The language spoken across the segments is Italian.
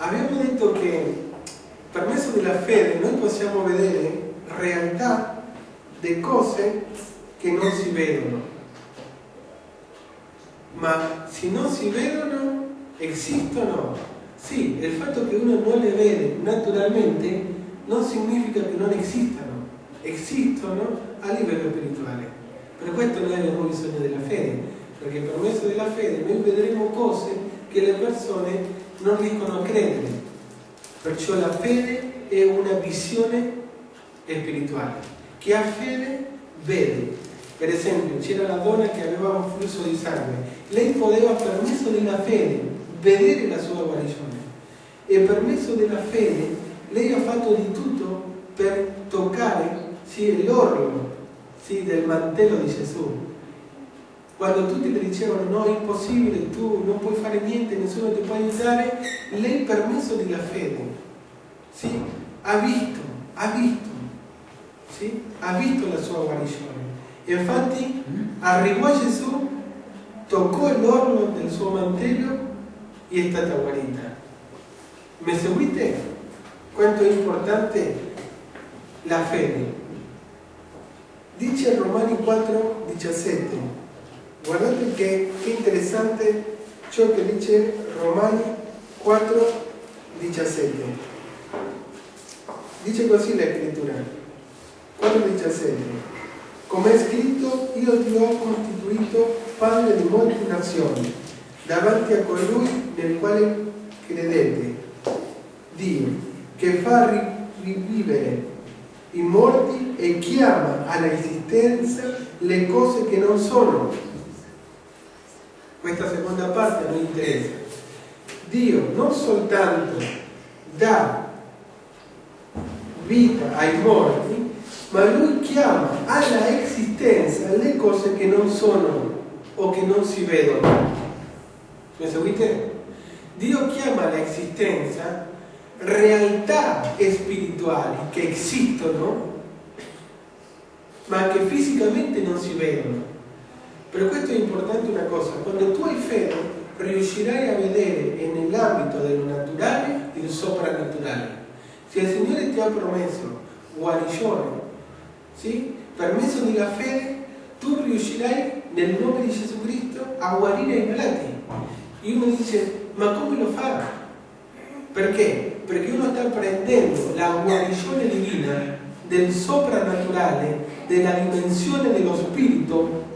Abbiamo detto che per mezzo della fede noi possiamo vedere realtà di cose che non si vedono, ma se non si vedono esistono. Sì, il fatto che uno non le vede naturalmente non significa che non esistano, esistono a livello spirituale. Per questo noi abbiamo bisogno della fede, perché per mezzo della fede noi vedremo cose che le persone non riescono a credere. Perciò la fede è una visione spirituale. Chi ha fede vede. Per esempio, c'era la donna che aveva un flusso di sangue. Lei poteva, per mezzo della fede, vedere la sua guarigione. E per mezzo della fede, lei ha fatto di tutto per toccare l'orlo del mantello di Gesù. Quando tutti le dicevano no, è impossibile, tu non puoi fare niente, nessuno ti può aiutare, lei per mezzo della fede ha visto la sua guarigione. E infatti arrivò a Gesù, toccò l'orlo del suo mantello e è stata guarita. Mi seguite? Quanto è importante la fede. Dice Romani 4,17. Guardate che interessante ciò che dice Romani 4,17. Dice così la scrittura. 4,17. Come è scritto, io ti ho costituito padre di molte nazioni, davanti a colui nel quale credete, Dio, che fa rivivere i morti e chiama all'esistenza le cose che non sono. Questa seconda parte non interessa. Dio non soltanto dà vita ai morti, ma Lui chiama alla esistenza le cose che non sono o che non si vedono. Mi seguite? Dio chiama all'esistenza realtà spirituali che esistono, ma che fisicamente non si vedono. Per questo è importante una cosa: quando tu hai fede, riuscirai a vedere nell'ambito dello naturale il soprannaturale. Se il Signore ti ha promesso guarigione, per mezzo della fede, tu riuscirai nel nome di Gesù Cristo a guarire i malati. E uno dice, ma come lo fa? Perché? Perché uno sta prendendo la guarigione divina del soprannaturale, della dimensione dello spirito,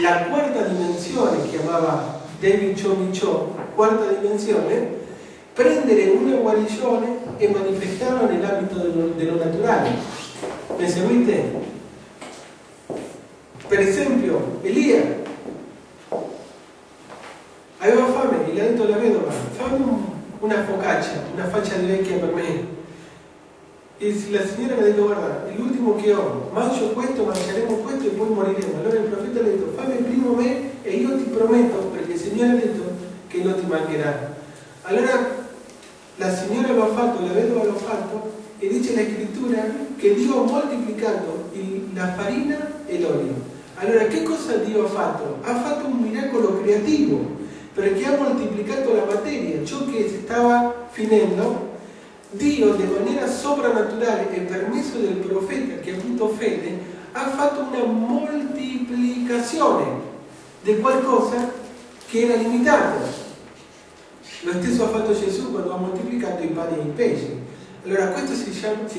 la quarta dimensione, chiamava David Cho, quarta dimensione, prendere una guarigione e manifestarla nell'ambito dello naturale. Mi seguite? Per esempio, Elia aveva fame e gli ha detto alla vedova, fammi una focaccia, una faccia di vecchia per me. E la signora mi ha detto, guarda, è l'ultimo che ho, mangio questo, mangeremo questo e poi moriremo. Allora il profeta le ha detto, fammi primo me e io ti prometto, perché il Signore ha detto che non ti mancherà. Allora la signora lo ha fatto, la vedova lo ha fatto, e dice la scrittura che Dio ha moltiplicato la farina e l'olio. Allora che cosa Dio ha fatto? Ha fatto un miracolo creativo, perché ha moltiplicato la materia, ciò che si stava finendo. Dio, di maniera soprannaturale e per mezzo del profeta che ha avuto fede, ha fatto una moltiplicazione di qualcosa che era limitato. Lo stesso ha fatto Gesù quando ha moltiplicato i pani e i pesci. Allora questo si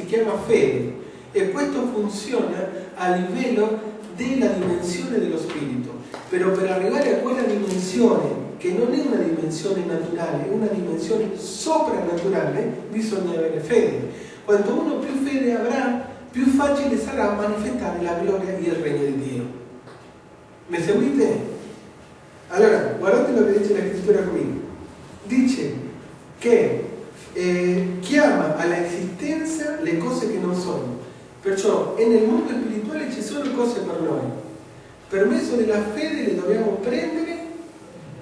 chiama fede, e questo funziona a livello della dimensione dello spirito. Però per arrivare a quella dimensione, che non è una dimensione naturale, è una dimensione soprannaturale, bisogna avere fede. Quanto uno più fede avrà, più facile sarà manifestare la gloria e il regno di Dio. Mi seguite? Allora, guardate lo che dice la scrittura qui. Dice che chiama all'esistenza le cose che non sono. Perciò nel mondo spirituale ci sono cose per noi. Per mezzo della fede le dobbiamo prendere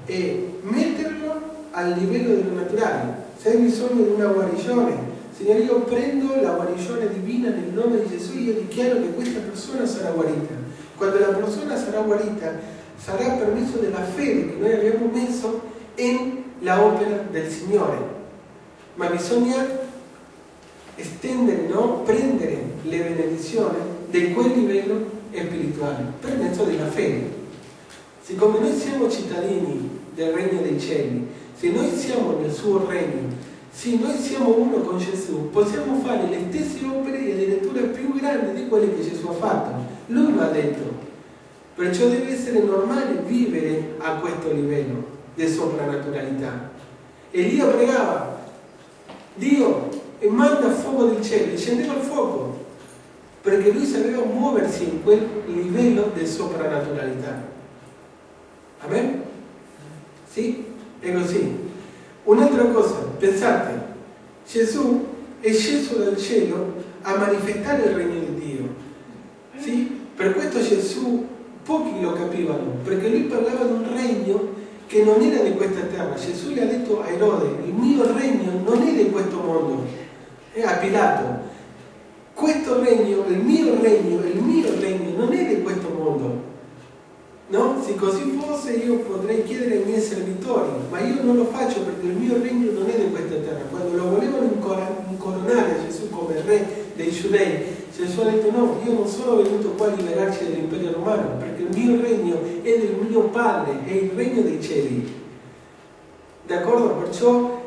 e metterlo al livello dello naturale. Se hai bisogno di una guarigione, Signore, io prendo la guarigione divina nel nome di Gesù e io dichiaro che questa persona sarà guarita. Quando la persona sarà guarita, sarà per mezzo della fede che noi abbiamo messo nella opera del Signore. ma bisogna estendere, no? Prendere le benedizioni di quel livello spirituale per mezzo della fede. Siccome noi siamo cittadini del regno dei cieli, se noi siamo nel suo regno, se noi siamo uno con Gesù, possiamo fare le stesse opere e addirittura più grandi di quelle che Gesù ha fatto. Lui lo ha detto. Perciò deve essere normale vivere a questo livello di soprannaturalità. Elia pregava, Dio, e manda fuoco del cielo, e scendeva il fuoco, perché lui sapeva muoversi in quel livello di soprannaturalità. Amen? Sì? È così. Un'altra cosa, pensate, Gesù è sceso dal cielo a manifestare il regno di Dio. Sì? Per questo Gesù pochi lo capivano, perché lui parlava di un regno che non era di questa terra. Gesù gli ha detto a Erode, il mio regno non è di questo mondo, è a Pilato. Questo regno, il mio regno non è di questo mondo. No? Se così fosse io potrei chiedere ai miei servitori, ma io non lo faccio perché il mio regno non è di questa terra. Quando lo volevano incoronare Gesù come re dei giudei, Gesù ha detto no, io non sono venuto qua a liberarci dall'imperio romano, perché il mio regno è del mio Padre, è il regno dei cieli. D'accordo? Perciò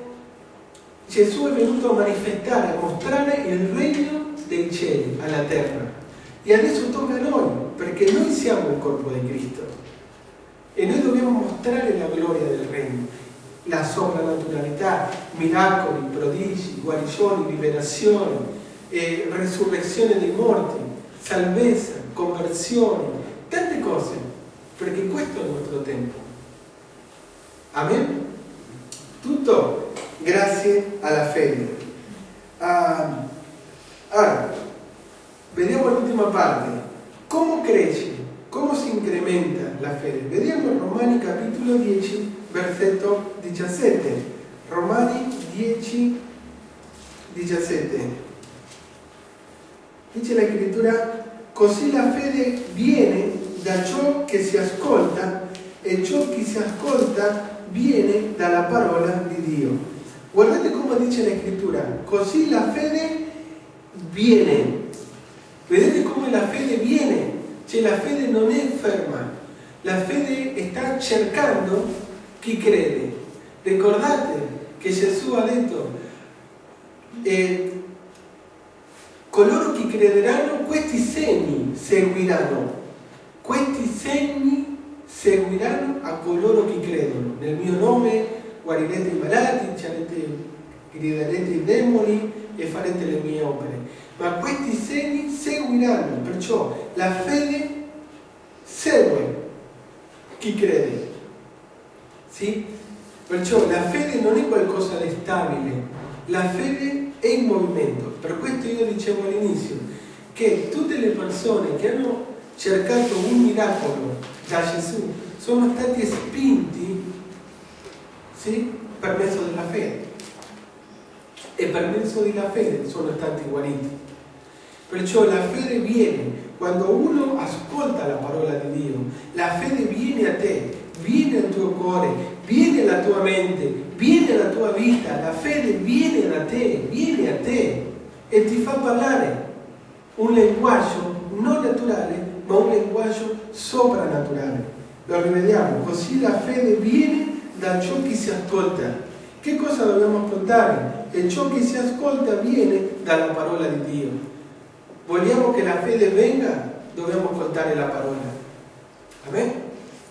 Gesù è venuto a manifestare, a mostrare il regno dei cieli alla terra. E adesso tocca a noi, perché noi siamo il corpo di Cristo. E noi dobbiamo mostrare la gloria del regno, la soprannaturalità, miracoli, prodigi, guarigioni, liberazioni, resurrezione dei morti, salvezza, conversioni, tante cose, perché questo è il nostro tempo. Amen? Tutto grazie alla fede. Ora, vediamo l'ultima parte. Come cresce? Come si incrementa la fede? Vediamo Romani capitolo 10, versetto 17. Romani 10, 17. Dice la scrittura, così la fede viene da ciò che si ascolta e ciò che si ascolta viene dalla parola di Dio. Guardate come dice la scrittura, così la fede viene. Vedete come la fede viene? Cioè la fede non è ferma, la fede sta cercando chi crede. Ricordate che Gesù ha detto, coloro che crederanno questi segni seguiranno. Questi segni seguiranno a coloro che credono. Nel mio nome guarirete i malati, griderete i demoni e farete le mie opere. Ma questi segni seguiranno, perciò la fede segue chi crede. Sì? Perciò la fede non è qualcosa di stabile, la fede è in movimento. Per questo io dicevo all'inizio che tutte le persone che hanno cercato un miracolo da Gesù sono stati spinti, sì, per mezzo della fede. E per mezzo della fede sono stati guariti. Perciò la fede viene quando uno ascolta la parola di Dio. La fede viene a te, viene al tuo cuore, viene alla tua mente, viene alla tua vita. La fede viene da te, viene a te e ti fa parlare un linguaggio non naturale, ma un linguaggio soprannaturale. Lo rivediamo, così la fede viene da ciò che si ascolta. Che cosa dobbiamo ascoltare? E ciò che si ascolta viene dalla parola di Dio. Vogliamo che la fede venga? Dobbiamo ascoltare la parola. Amen?